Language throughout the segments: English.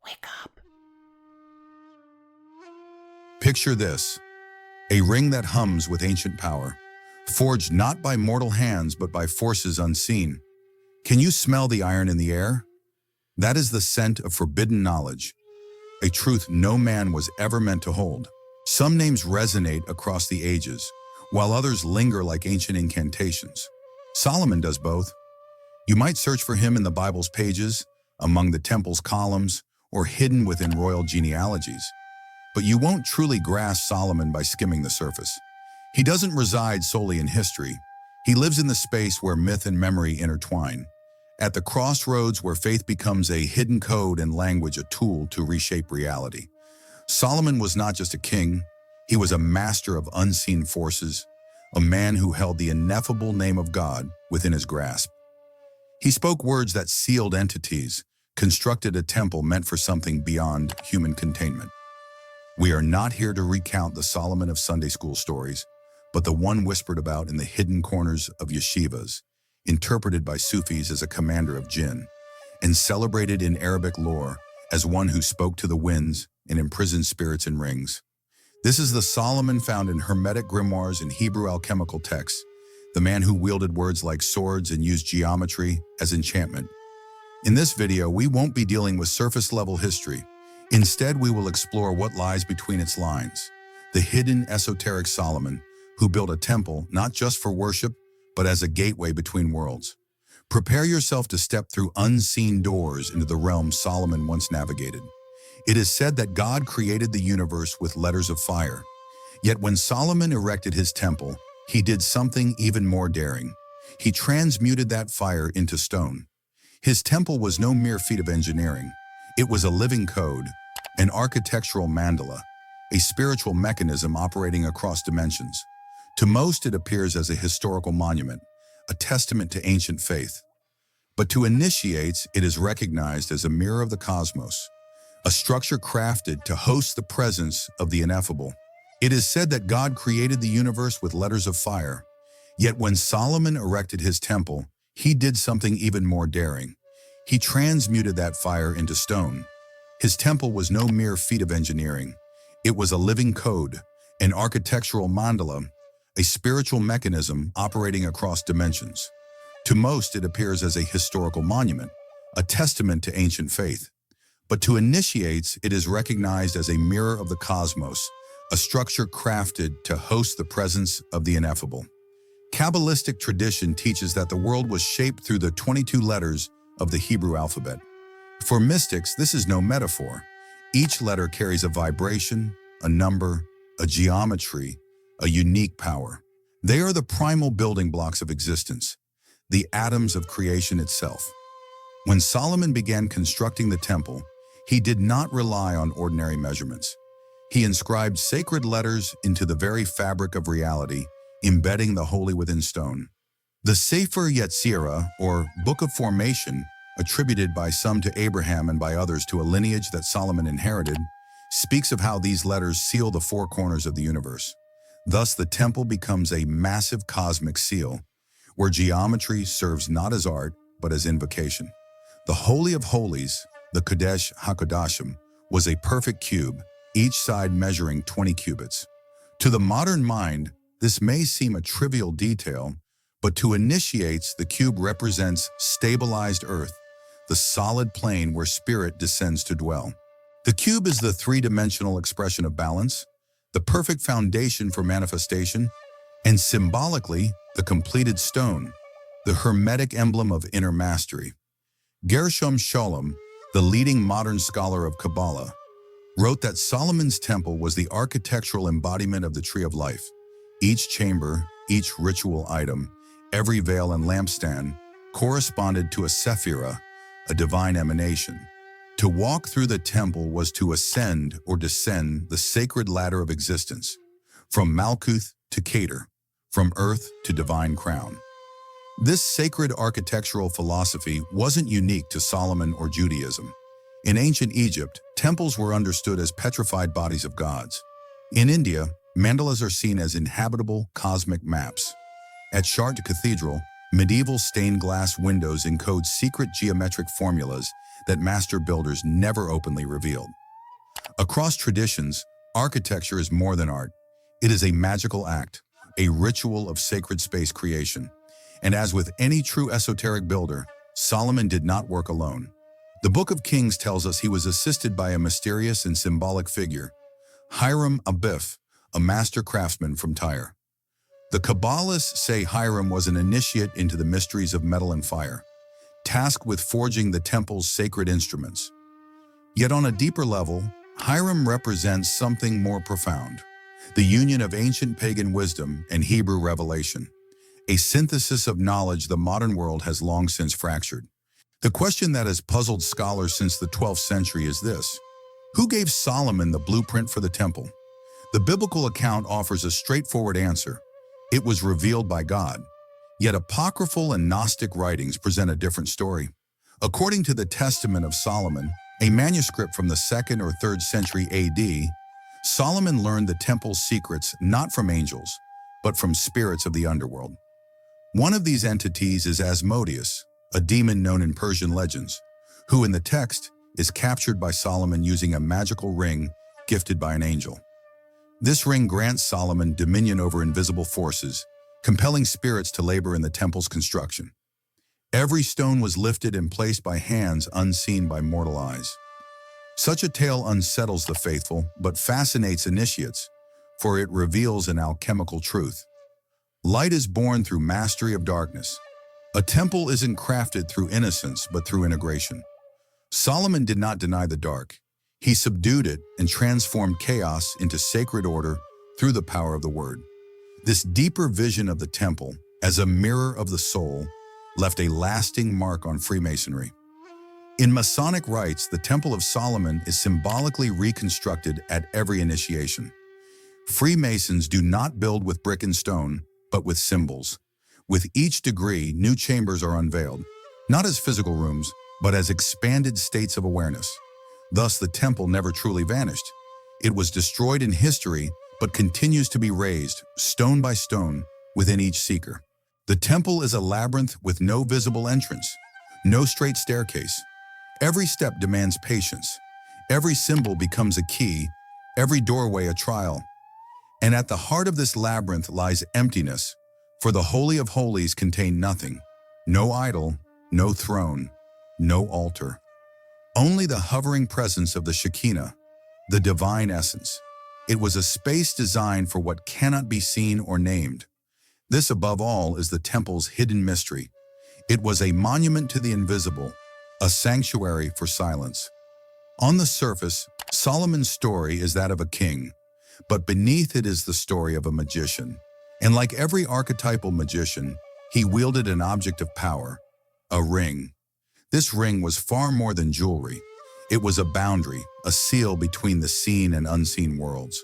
Wake up. Picture this, a ring that hums with ancient power, forged not by mortal hands but by forces unseen. Can you smell the iron in the air? That is the scent of forbidden knowledge, a truth no man was ever meant to hold. Some names resonate across the ages, while others linger like ancient incantations. Solomon does both. You might search for him in the Bible's pages, among the temple's columns, or hidden within royal genealogies. But you won't truly grasp Solomon by skimming the surface. He doesn't reside solely in history. He lives in the space where myth and memory intertwine, at the crossroads where faith becomes a hidden code and language a tool to reshape reality. Solomon was not just a king, he was a master of unseen forces, a man who held the ineffable name of God within his grasp. He spoke words that sealed entities, constructed a temple meant for something beyond human containment. We are not here to recount the Solomon of Sunday school stories, but the one whispered about in the hidden corners of yeshivas, interpreted by Sufis as a commander of jinn, and celebrated in Arabic lore as one who spoke to the winds and imprisoned spirits in rings. This is the Solomon found in Hermetic grimoires and Hebrew alchemical texts, the man who wielded words like swords and used geometry as enchantment. In this video, we won't be dealing with surface-level history. Instead, we will explore what lies between its lines, the hidden esoteric Solomon, who built a temple not just for worship, but as a gateway between worlds. Prepare yourself to step through unseen doors into the realm Solomon once navigated. It is said that God created the universe with letters of fire. Yet when Solomon erected his temple, he did something even more daring. He transmuted that fire into stone. His temple was no mere feat of engineering. It was a living code, an architectural mandala, a spiritual mechanism operating across dimensions. To most, it appears as a historical monument, a testament to ancient faith. But to initiates, it is recognized as a mirror of the cosmos, a structure crafted to host the presence of the ineffable. It is said that God created the universe with letters of fire. Yet when Solomon erected his temple, he did something even more daring. He transmuted that fire into stone. His temple was no mere feat of engineering. It was a living code, an architectural mandala, a spiritual mechanism operating across dimensions. To most, it appears as a historical monument, a testament to ancient faith. But to initiates, it is recognized as a mirror of the cosmos, a structure crafted to host the presence of the ineffable. Kabbalistic tradition teaches that the world was shaped through the 22 letters of the Hebrew alphabet. For mystics, this is no metaphor. Each letter carries a vibration, a number, a geometry, a unique power. They are the primal building blocks of existence, the atoms of creation itself. When Solomon began constructing the temple, he did not rely on ordinary measurements. He inscribed sacred letters into the very fabric of reality, embedding the holy within stone. The Sefer Yetzirah, or Book of Formation, attributed by some to Abraham and by others to a lineage that Solomon inherited, speaks of how these letters seal the four corners of the universe. Thus, the temple becomes a massive cosmic seal, where geometry serves not as art, but as invocation. The Holy of Holies, the Kodesh HaKodashim, was a perfect cube, each side measuring 20 cubits. To the modern mind, this may seem a trivial detail, but to initiates, the cube represents stabilized earth, the solid plane where spirit descends to dwell. The cube is the three-dimensional expression of balance, the perfect foundation for manifestation, and symbolically, the completed stone, the hermetic emblem of inner mastery. Gershom Scholem, the leading modern scholar of Kabbalah, wrote that Solomon's temple was the architectural embodiment of the tree of life. Each chamber, each ritual item, every veil and lampstand corresponded to a sephirah, a divine emanation. To walk through the temple was to ascend or descend the sacred ladder of existence, from Malkuth to Keter, from earth to divine crown. This sacred architectural philosophy wasn't unique to Solomon or Judaism. In ancient Egypt, temples were understood as petrified bodies of gods. In India, mandalas are seen as inhabitable cosmic maps. At Chartres Cathedral, medieval stained glass windows encode secret geometric formulas that master builders never openly revealed. Across traditions, architecture is more than art. It is a magical act, a ritual of sacred space creation. And as with any true esoteric builder, Solomon did not work alone. The Book of Kings tells us he was assisted by a mysterious and symbolic figure, Hiram Abiff, a master craftsman from Tyre. The Kabbalists say Hiram was an initiate into the mysteries of metal and fire, tasked with forging the temple's sacred instruments. Yet on a deeper level, Hiram represents something more profound, the union of ancient pagan wisdom and Hebrew revelation, a synthesis of knowledge the modern world has long since fractured. The question that has puzzled scholars since the 12th century is this: who gave Solomon the blueprint for the temple? The biblical account offers a straightforward answer. It was revealed by God. Yet apocryphal and Gnostic writings present a different story. According to the Testament of Solomon, a manuscript from the 2nd or 3rd century AD, Solomon learned the temple's secrets not from angels, but from spirits of the underworld. One of these entities is Asmodeus, a demon known in Persian legends, who in the text is captured by Solomon using a magical ring gifted by an angel. This ring grants Solomon dominion over invisible forces, compelling spirits to labor in the temple's construction. Every stone was lifted and placed by hands unseen by mortal eyes. Such a tale unsettles the faithful, but fascinates initiates, for it reveals an alchemical truth. Light is born through mastery of darkness. A temple isn't crafted through innocence, but through integration. Solomon did not deny the dark. He subdued it and transformed chaos into sacred order through the power of the word. This deeper vision of the temple, as a mirror of the soul, left a lasting mark on Freemasonry. In Masonic rites, the Temple of Solomon is symbolically reconstructed at every initiation. Freemasons do not build with brick and stone, but with symbols. With each degree, new chambers are unveiled, not as physical rooms, but as expanded states of awareness. Thus, the temple never truly vanished. It was destroyed in history, but continues to be raised, stone by stone, within each seeker. The temple is a labyrinth with no visible entrance, no straight staircase. Every step demands patience. Every symbol becomes a key, every doorway a trial. And at the heart of this labyrinth lies emptiness, for the Holy of Holies contained nothing. No idol, no throne, no altar. Only the hovering presence of the Shekinah, the divine essence. It was a space designed for what cannot be seen or named. This, above all, is the temple's hidden mystery. It was a monument to the invisible, a sanctuary for silence. On the surface, Solomon's story is that of a king, but beneath it is the story of a magician. And like every archetypal magician, he wielded an object of power, a ring. This ring was far more than jewelry. It was a boundary, a seal between the seen and unseen worlds.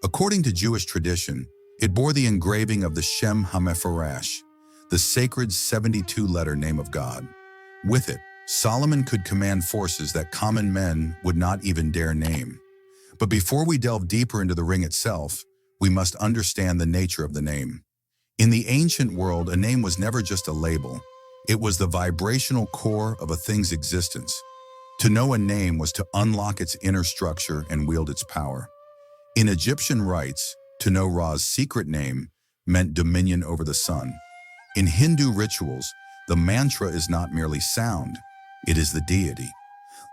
According to Jewish tradition, it bore the engraving of the Shem HaMepharash, the sacred 72-letter name of God. With it, Solomon could command forces that common men would not even dare name. But before we delve deeper into the ring itself, we must understand the nature of the name. In the ancient world, a name was never just a label. It was the vibrational core of a thing's existence. To know a name was to unlock its inner structure and wield its power. In Egyptian rites, to know Ra's secret name meant dominion over the sun. In Hindu rituals, the mantra is not merely sound, it is the deity.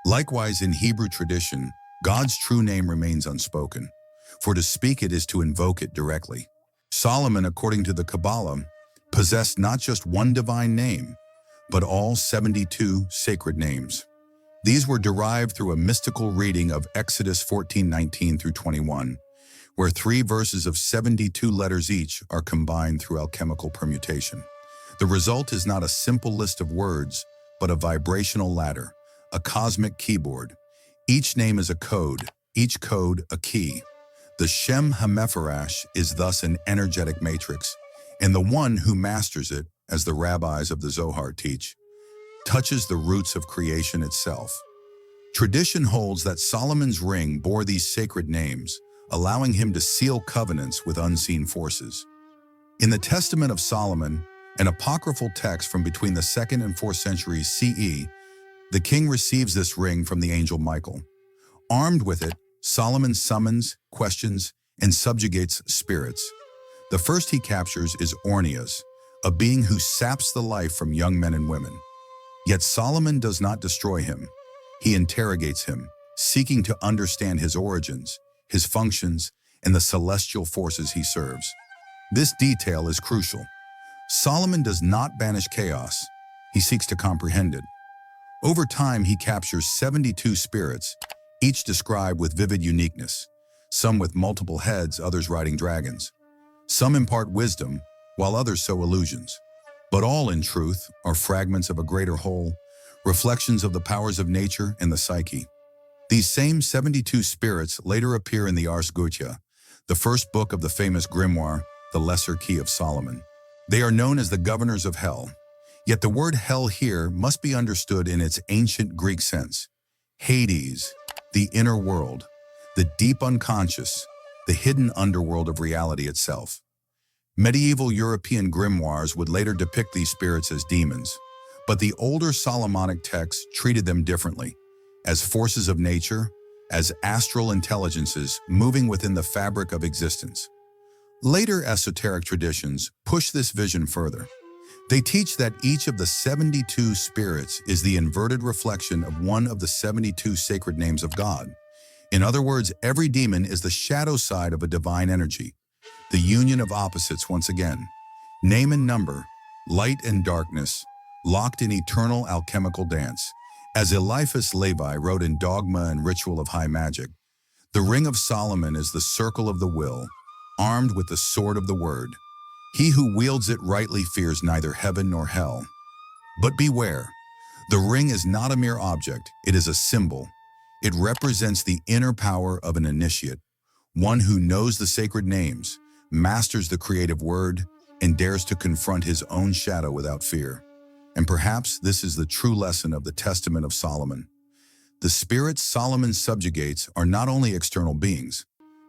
Likewise, in Hebrew tradition, God's true name remains unspoken, for to speak it is to invoke it directly. Solomon, according to the Kabbalah, possessed not just one divine name, but all 72 sacred names. These were derived through a mystical reading of Exodus 14:19 through 21, where 3 verses of 72 letters each are combined through alchemical permutation. The result is not a simple list of words, but a vibrational ladder, a cosmic keyboard. Each name is a code, each code a key. The Shem HaMepharash is thus an energetic matrix, and the one who masters it, as the rabbis of the Zohar teach, touches the roots of creation itself. Tradition holds that Solomon's ring bore these sacred names, allowing him to seal covenants with unseen forces. In the Testament of Solomon, an apocryphal text from between the 2nd and 4th centuries CE, The king receives this ring from the angel Michael. Armed with it, Solomon summons, questions, and subjugates spirits. The first he captures is Ornias, a being who saps the life from young men and women. Yet Solomon does not destroy him. He interrogates him, seeking to understand his origins, his functions, and the celestial forces he serves. This detail is crucial. Solomon does not banish chaos. He seeks to comprehend it. Over time, he captures 72 spirits, each described with vivid uniqueness, some with multiple heads, others riding dragons. Some impart wisdom, while others sow illusions. But all, in truth, are fragments of a greater whole, reflections of the powers of nature and the psyche. These same 72 spirits later appear in the Ars Goetia, the first book of the famous grimoire, the Lesser Key of Solomon. They are known as the governors of hell. Yet the word hell here must be understood in its ancient Greek sense. Hades, the inner world, the deep unconscious, the hidden underworld of reality itself. Medieval European grimoires would later depict these spirits as demons, but the older Solomonic texts treated them differently, as forces of nature, as astral intelligences moving within the fabric of existence. Later esoteric traditions push this vision further. They teach that each of the 72 spirits is the inverted reflection of one of the 72 sacred names of God. In other words, every demon is the shadow side of a divine energy, the union of opposites once again. Name and number, light and darkness, locked in eternal alchemical dance. As Eliphas Levi wrote in Dogma and Ritual of High Magic, the Ring of Solomon is the circle of the will, armed with the sword of the word. He who wields it rightly fears neither heaven nor hell. But beware, the ring is not a mere object, it is a symbol. It represents the inner power of an initiate, one who knows the sacred names, masters the creative word, and dares to confront his own shadow without fear. And perhaps this is the true lesson of the Testament of Solomon. The spirits Solomon subjugates are not only external beings,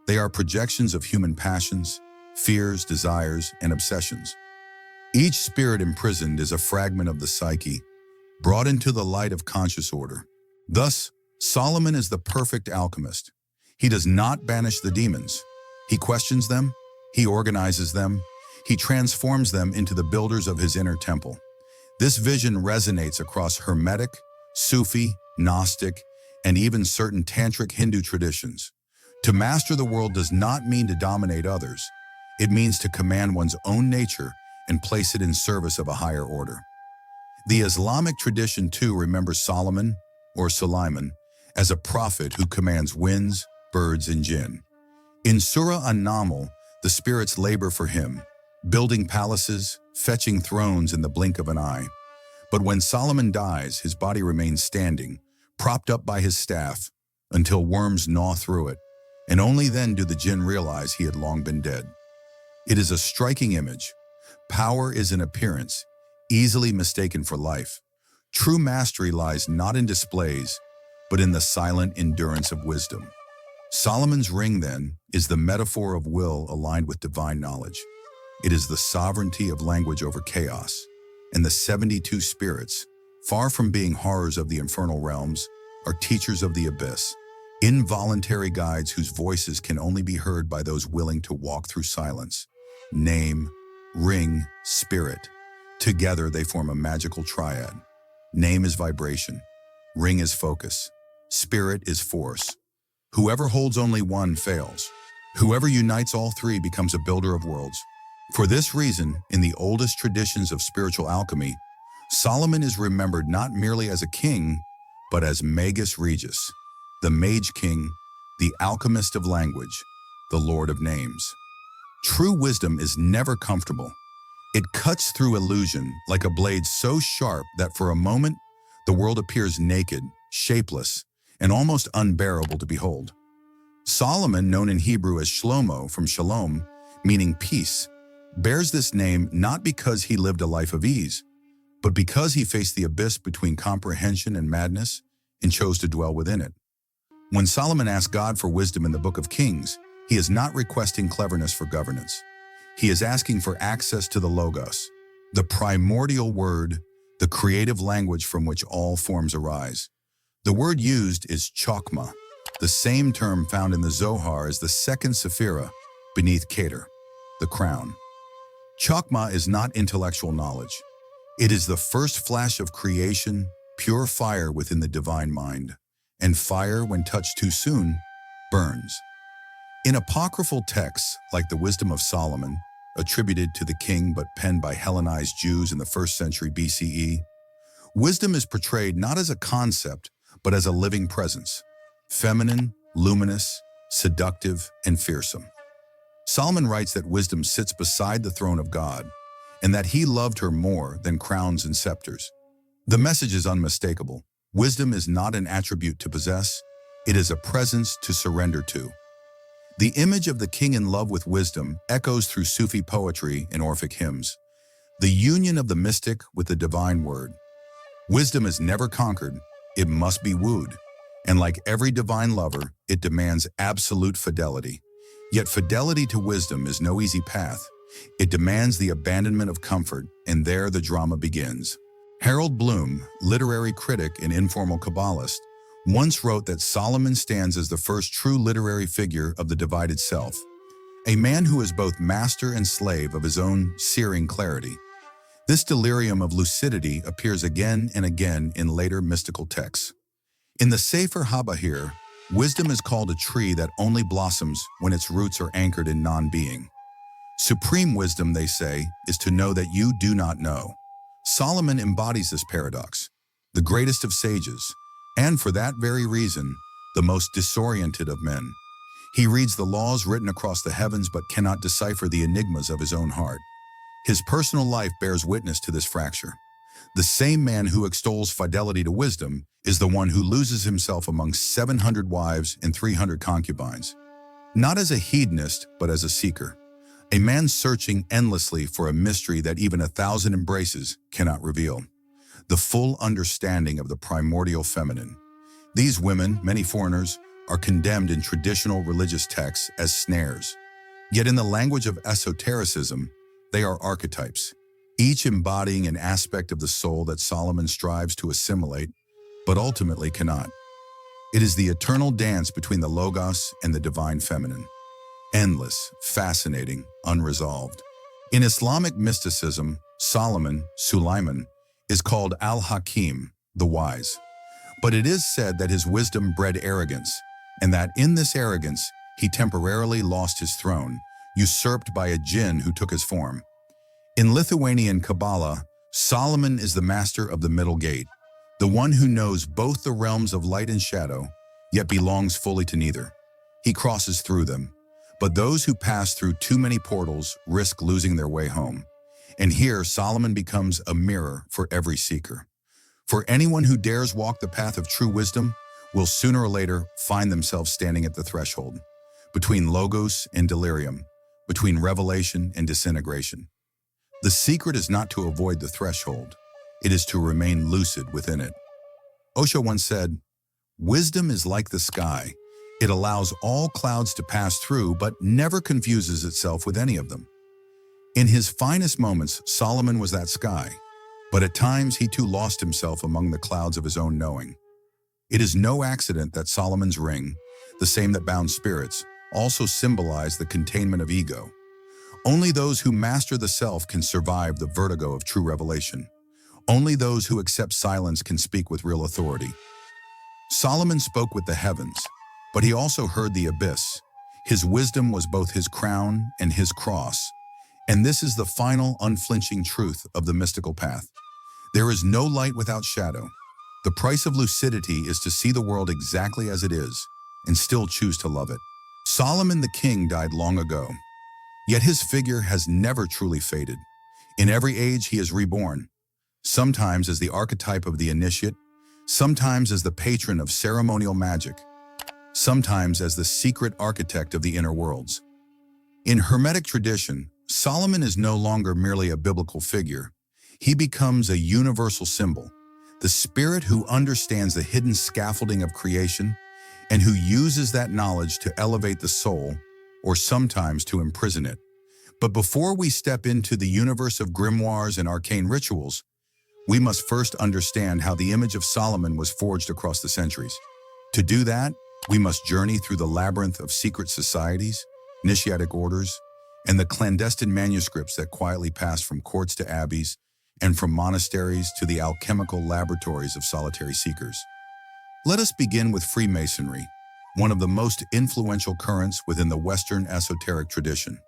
they are projections of human passions, fears, desires, and obsessions. Each spirit imprisoned is a fragment of the psyche, brought into the light of conscious order. Thus, Solomon is the perfect alchemist. He does not banish the demons. He questions them, he organizes them, he transforms them into the builders of his inner temple. This vision resonates across Hermetic, Sufi, Gnostic, and even certain Tantric Hindu traditions. To master the world does not mean to dominate others. It means to command one's own nature and place it in service of a higher order. The Islamic tradition too remembers Solomon, or Suleiman, as a prophet who commands winds, birds, and jinn. In Surah An-Naml, the spirits labor for him, building palaces, fetching thrones in the blink of an eye. But when Solomon dies, his body remains standing, propped up by his staff, until worms gnaw through it, and only then do the jinn realize he had long been dead. It is a striking image. Power is an appearance, easily mistaken for life. True mastery lies not in displays, but in the silent endurance of wisdom. Solomon's ring, then, is the metaphor of will aligned with divine knowledge. It is the sovereignty of language over chaos, and the 72 spirits, far from being horrors of the infernal realms, are teachers of the abyss, involuntary guides whose voices can only be heard by those willing to walk through silence. Name, ring, spirit. Together they form a magical triad. Name is vibration, ring is focus, spirit is force. Whoever holds only one fails. Whoever unites all three becomes a builder of worlds. For this reason, in the oldest traditions of spiritual alchemy, Solomon is remembered not merely as a king, but as Magus Regus, the Mage King, the alchemist of language, the Lord of names. True wisdom is never comfortable. It cuts through illusion like a blade so sharp that for a moment, the world appears naked, shapeless, and almost unbearable to behold. Solomon, known in Hebrew as Shlomo from Shalom, meaning peace, bears this name not because he lived a life of ease, but because he faced the abyss between comprehension and madness and chose to dwell within it. When Solomon asked God for wisdom in the Book of Kings, he is not requesting cleverness for governance. He is asking for access to the Logos, the primordial word, the creative language from which all forms arise. The word used is chokmah, the same term found in the Zohar as the second sephira, beneath Keter, the crown. Chokmah is not intellectual knowledge. It is the first flash of creation, pure fire within the divine mind. And fire, when touched too soon, burns. In apocryphal texts, like the Wisdom of Solomon, attributed to the king but penned by Hellenized Jews in the 1st century BCE, wisdom is portrayed not as a concept, but as a living presence, feminine, luminous, seductive, and fearsome. Solomon writes that wisdom sits beside the throne of God, and that he loved her more than crowns and scepters. The message is unmistakable. Wisdom is not an attribute to possess, it is a presence to surrender to. The image of the king in love with wisdom echoes through Sufi poetry and Orphic hymns, the union of the mystic with the divine word. Wisdom is never conquered, it must be wooed, and like every divine lover, it demands absolute fidelity. Yet fidelity to wisdom is no easy path. It demands the abandonment of comfort, and there the drama begins. Harold Bloom, literary critic and informal Kabbalist, once wrote that Solomon stands as the first true literary figure of the divided self, a man who is both master and slave of his own searing clarity. This delirium of lucidity appears again and again in later mystical texts. In the Sefer HaBahir, wisdom is called a tree that only blossoms when its roots are anchored in non-being. Supreme wisdom, they say, is to know that you do not know. Solomon embodies this paradox, the greatest of sages, and for that very reason, the most disoriented of men. He reads the laws written across the heavens but cannot decipher the enigmas of his own heart. His personal life bears witness to this fracture. The same man who extols fidelity to wisdom is the one who loses himself among 700 wives and 300 concubines. Not as a hedonist, but as a seeker. A man searching endlessly for a mystery that even 1,000 embraces cannot reveal. The full understanding of the primordial feminine. These women, many foreigners, are condemned in traditional religious texts as snares. Yet in the language of esotericism, they are archetypes, each embodying an aspect of the soul that Solomon strives to assimilate, but ultimately cannot. It is the eternal dance between the Logos and the divine feminine. Endless, fascinating, unresolved. In Islamic mysticism, Solomon, Sulaiman, is called Al-Hakim, the wise. But it is said that his wisdom bred arrogance, and that in this arrogance, he temporarily lost his throne, usurped by a jinn who took his form. In Lithuanian Kabbalah, Solomon is the master of the middle gate, the one who knows both the realms of light and shadow, yet belongs fully to neither. He crosses through them. But those who pass through too many portals risk losing their way home. And here, Solomon becomes a mirror for every seeker. For anyone who dares walk the path of true wisdom will sooner or later find themselves standing at the threshold, between logos and delirium, between revelation and disintegration. The secret is not to avoid the threshold, it is to remain lucid within it. Osho once said, "Wisdom is like the sky. It allows all clouds to pass through, but never confuses itself with any of them." In his finest moments, Solomon was that sky, but at times he too lost himself among the clouds of his own knowing. It is no accident that Solomon's ring, the same that bound spirits, also symbolized the containment of ego. Only those who master the self can survive the vertigo of true revelation. Only those who accept silence can speak with real authority. Solomon spoke with the heavens, but he also heard the abyss. His wisdom was both his crown and his cross. And this is the final, unflinching truth of the mystical path. There is no light without shadow. The price of lucidity is to see the world exactly as it is and still choose to love it. Solomon the king died long ago, yet his figure has never truly faded. In every age he is reborn, sometimes as the archetype of the initiate, sometimes as the patron of ceremonial magic, sometimes as the secret architect of the inner worlds. In Hermetic tradition, Solomon is no longer merely a biblical figure. He becomes a universal symbol, the spirit who understands the hidden scaffolding of creation and who uses that knowledge to elevate the soul, or sometimes to imprison it. But before we step into the universe of grimoires and arcane rituals, we must first understand how the image of Solomon was forged across the centuries. To do that, we must journey through the labyrinth of secret societies, initiatic orders, and the clandestine manuscripts that quietly passed from courts to abbeys and from monasteries to the alchemical laboratories of solitary seekers. Let us begin with Freemasonry, one of the most influential currents within the Western esoteric tradition.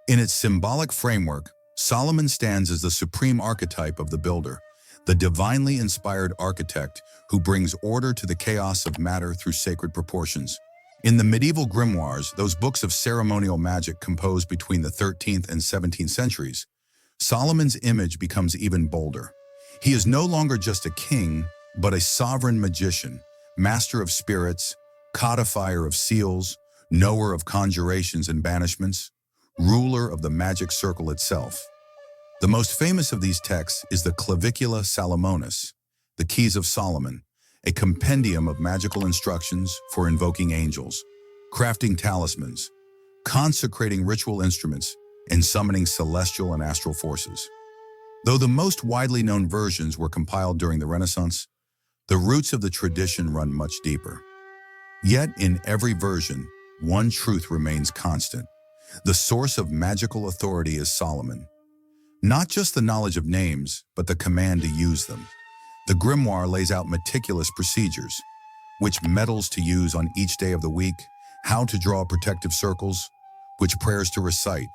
In its symbolic framework, Solomon stands as the supreme archetype of the builder, the divinely inspired architect who brings order to the chaos of matter through sacred proportions. In the medieval grimoires, those books of ceremonial magic composed between the 13th and 17th centuries, Solomon's image becomes even bolder. He is no longer just a king, but a sovereign magician, master of spirits, codifier of seals, knower of conjurations and banishments, ruler of the magic circle itself. The most famous of these texts is the Clavicula Salomonis, the Keys of Solomon, a compendium of magical instructions for invoking angels, crafting talismans, consecrating ritual instruments, and summoning celestial and astral forces. Though the most widely known versions were compiled during the Renaissance, the roots of the tradition run much deeper. Yet in every version, one truth remains constant. The source of magical authority is Solomon. Not just the knowledge of names, but the command to use them. The grimoire lays out meticulous procedures, which metals to use on each day of the week, how to draw protective circles, which prayers to recite,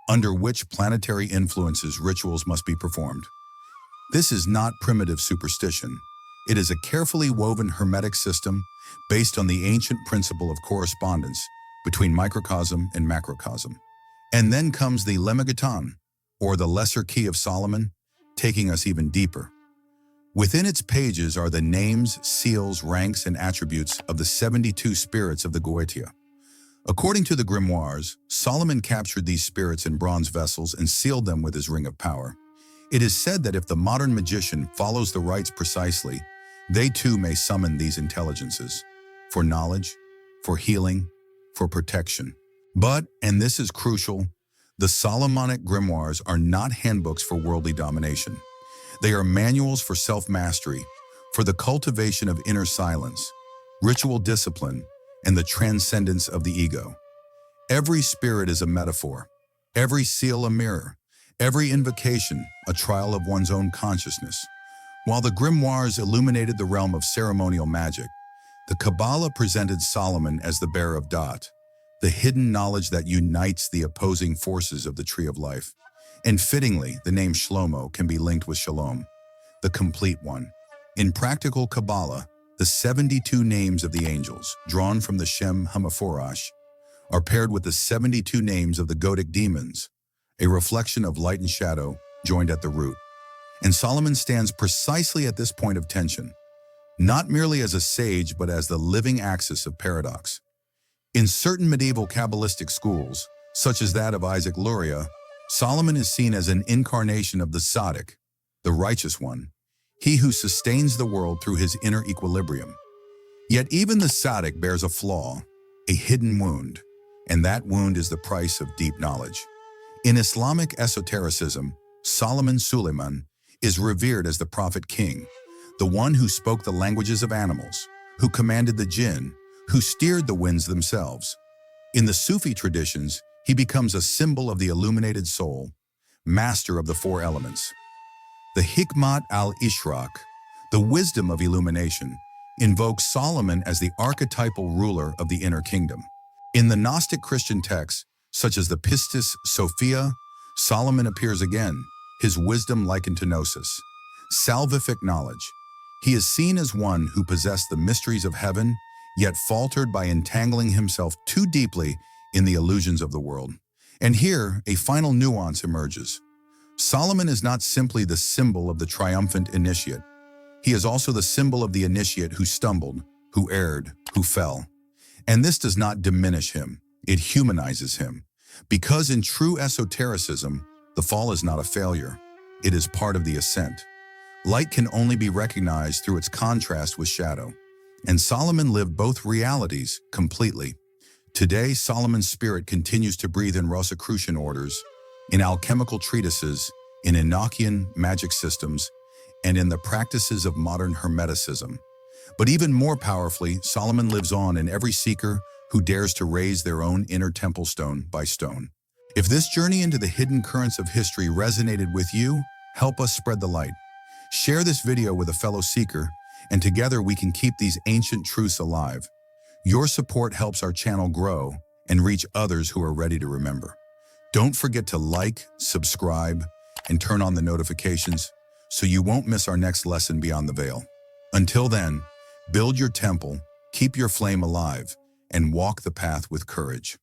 under which planetary influences rituals must be performed. This is not primitive superstition. It is a carefully woven hermetic system based on the ancient principle of correspondence between microcosm and macrocosm. And then comes the Lemegeton, or the Lesser Key of Solomon, taking us even deeper. Within its pages are the names, seals, ranks, and attributes of the 72 spirits of the Goetia. According to the grimoires, Solomon captured these spirits in bronze vessels and sealed them with his ring of power. It is said that if the modern magician follows the rites precisely, they too may summon these intelligences for knowledge, for healing, for protection. But, and this is crucial, the Solomonic grimoires are not handbooks for worldly domination. They are manuals for self-mastery, for the cultivation of inner silence, ritual discipline, and the transcendence of the ego. Every spirit is a metaphor, every seal a mirror, every invocation a trial of one's own consciousness. While the grimoires illuminated the realm of ceremonial magic, the Kabbalah presented Solomon as the bearer of Dot, the hidden knowledge that unites the opposing forces of the tree of life. And fittingly, the name Shlomo can be linked with Shalom, the complete one. In practical Kabbalah, the 72 names of the angels, drawn from the Shem HaMephorash, are paired with the 72 names of the Godic demons, a reflection of light and shadow joined at the root. And Solomon stands precisely at this point of tension, not merely as a sage, but as the living axis of paradox. In certain medieval Kabbalistic schools, such as that of Isaac Luria, Solomon is seen as an incarnation of the Tzaddik, the righteous one, he who sustains the world through his inner equilibrium. Yet even the Tzaddik bears a flaw, a hidden wound, and that wound is the price of deep knowledge. In Islamic esotericism, Solomon Suleiman is revered as the prophet king, the one who spoke the languages of animals, who commanded the jinn, who steered the winds themselves. In the Sufi traditions, he becomes a symbol of the illuminated soul, master of the four elements. The Hikmat al-Ishraq, the wisdom of illumination, invokes Solomon as the archetypal ruler of the inner kingdom. In the Gnostic Christian texts, such as the Pistis Sophia, Solomon appears again, his wisdom likened to gnosis, salvific knowledge. He is seen as one who possessed the mysteries of heaven, yet faltered by entangling himself too deeply in the illusions of the world. And here, a final nuance emerges. Solomon is not simply the symbol of the triumphant initiate. He is also the symbol of the initiate who stumbled, who erred, who fell. And this does not diminish him, it humanizes him. Because in true esotericism, the fall is not a failure, it is part of the ascent. Light can only be recognized through its contrast with shadow. And Solomon lived both realities completely. Today, Solomon's spirit continues to breathe in Rosicrucian orders, in alchemical treatises, in Enochian magic systems, and in the practices of modern Hermeticism. But even more powerfully, Solomon lives on in every seeker who dares to raise their own inner temple stone by stone. If this journey into the hidden currents of history resonated with you, help us spread the light. Share this video with a fellow seeker, and together we can keep these ancient truths alive. Your support helps our channel grow and reach others who are ready to remember. Don't forget to like, subscribe, and turn on the notifications so you won't miss our next lesson beyond the veil. Until then, build your temple, keep your flame alive, and walk the path with courage.